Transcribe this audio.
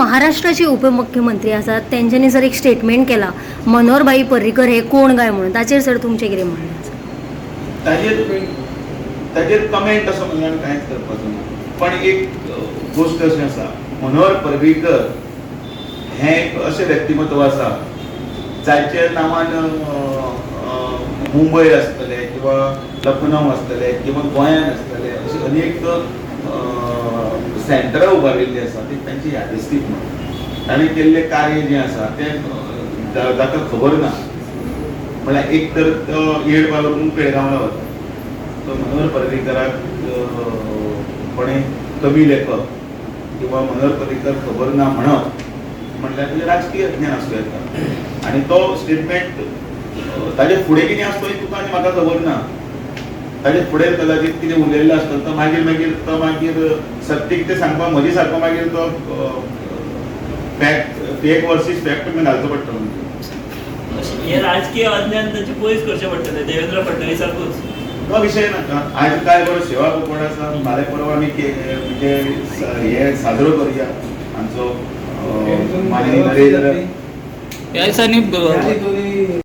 महाराष्ट्राचे उपमुख्यमंत्री आसात तेंच्यांनी सर एक स्टेटमेंट केला मनोहरभाई पर्रीकर हे कोण काय म्हणून ताचेर सर तुमचें कितें म्हणणें आसा? ताजेर कमेंट असो म्हणून कांयच करपाचो ना. पण एक गोष्ट अशी आसा, मनोहर पर्रीकर हे एक अशें व्यक्तिमत्व आसा जाचे नांवान मुंबय आसतले किंवा लखनौ आसतले किंवा गोंयान आसतले अशी अनेक सेंटरां उबारिल्लीं आसा ती तांची यादस्तीक म्हणून ताणें केल्लें कार्य जें आसा तें जाका खबर ना. म्हळ्यार एक तर तो येड बाळगून पेडगांवला वता, तो मनोहर पर्रीकराक कोणें कवी लेखक किंवा मनोहर पर्रीकर खबर ना म्हणप म्हटल्यार तुजें राजकीय ज्ञान आसूं येता. आनी तो स्टेटमेंट ताजे फुडें कितें आसा तो तुका आनी म्हाका खबर ना. ताजे फुडें कदाचित कितें उलयल्लें आसता तो मागीर सत्य कितें सांगपाक म्हजे सारको मागीर तो फेक वर्सीस फॅक्ट म्हणून घालचो पडटलो. हे राजकीय अज्ञान ताचे पयस करचें पडटलें देवेंद्र फडणवीसाकूच. तो विशय नाका. आज काय बरो सेवा पकवाड आसा, फाल्यां परवा आमी म्हणजे हे साजरो करुया आमचो माननीय नरेंद्र ह्या दिसांनी